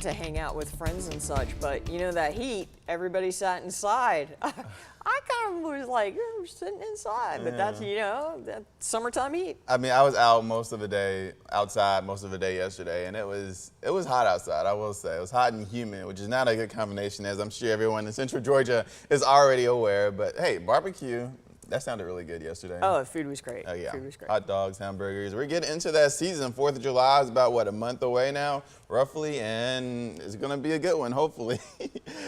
to hang out with friends and such, but you know, that heat, everybody sat inside. I kind of was like, "Ooh, sitting inside," but that's, you know, that summertime heat. I mean, I was out most of the day, outside most of the day yesterday, and it was hot outside, I will say. It was hot and humid, which is not a good combination, as I'm sure everyone in Central Georgia is already aware. But hey, barbecue, that sounded really good yesterday. Oh, the food was great. Oh, yeah. Food was great. Hot dogs, hamburgers. We're getting into that season. 4th of July is about, what, a month away now, roughly, and it's going to be a good one, hopefully.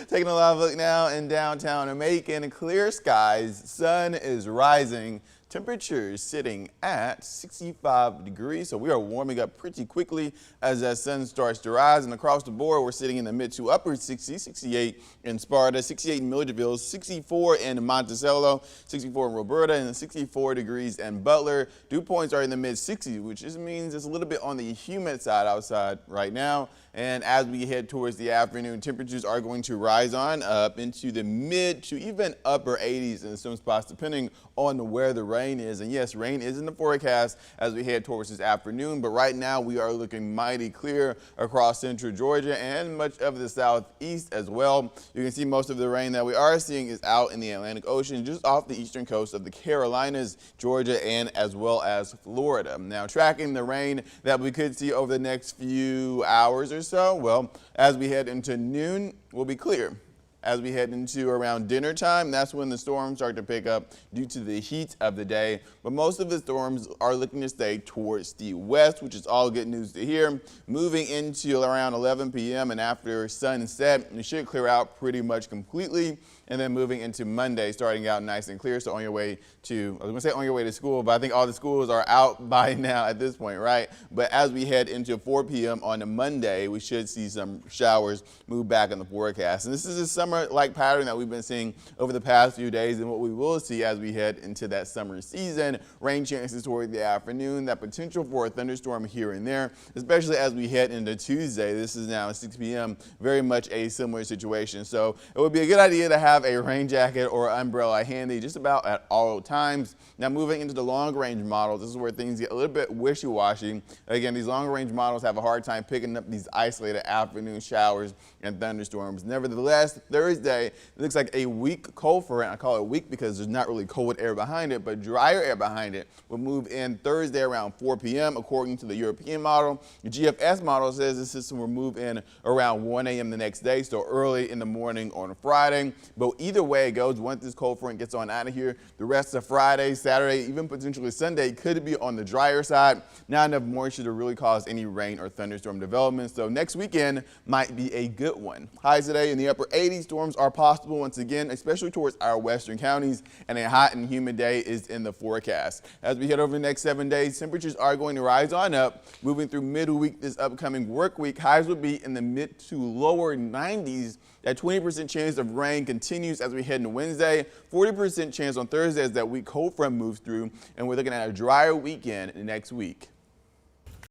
Taking a live look now in downtown Macon. Clear skies, sun is rising. Temperatures sitting at 65 degrees, so we are warming up pretty quickly as that sun starts to rise. And across the board, we're sitting in the mid to upper 60s, 68 in Sparta, 68 in Milledgeville, 64 in Monticello, 64 in Roberta, and 64 degrees in Butler. Dew points are in the mid 60s, which just means it's a little bit on the humid side outside right now. And as we head towards the afternoon, temperatures are going to rise on up into the mid to even upper 80s in some spots, depending on where the rain is. And yes, rain is in the forecast as we head towards this afternoon, but right now we are looking mighty clear across central Georgia and much of the southeast as well. You can see most of the rain that we are seeing is out in the Atlantic Ocean, just off the eastern coast of the Carolinas, Georgia, and as well as Florida. Now, tracking the rain that we could see over the next few hours or so, well, as we head into noon, we'll be clear. As we head into around dinner time, that's when the storms start to pick up due to the heat of the day. But most of the storms are looking to stay towards the west, which is all good news to hear. Moving into around 11 p.m. and after sunset, it should clear out pretty much completely. And then moving into Monday, starting out nice and clear. So on your way to, I was going to say on your way to school, but I think all the schools are out by now at this point, right? But as we head into 4 p.m. on a Monday, we should see some showers move back in the forecast. And this is a summer-like pattern that we've been seeing over the past few days. And what we will see as we head into that summer season, rain chances toward the afternoon, that potential for a thunderstorm here and there, especially as we head into Tuesday. This is now 6 p.m., very much a similar situation. So it would be a good idea to have a rain jacket or umbrella handy just about at all times. Now, moving into the long range models, this is where things get a little bit wishy-washy. Again, these long range models have a hard time picking up these isolated afternoon showers and thunderstorms. Nevertheless, Thursday, it looks like a weak cold front. I call it weak because there's not really cold air behind it, but drier air behind it will move in Thursday around 4 p.m. according to the European model. The GFS model says the system will move in around 1 a.m. the next day, so early in the morning on Friday. But either way it goes, once this cold front gets on out of here, the rest of Friday, Saturday, even potentially Sunday could be on the drier side. Not enough moisture to really cause any rain or thunderstorm development. So next weekend might be a good one. Highs today in the upper 80s. Storms are possible once again, especially towards our western counties, and a hot and humid day is in the forecast. As we head over the next 7 days, temperatures are going to rise on up. Moving through midweek this upcoming work week, highs will be in the mid to lower 90s. That 20% chance of rain continues as we head into Wednesday. 40% chance on Thursday as that weak cold front moves through, and we're looking at a drier weekend next week.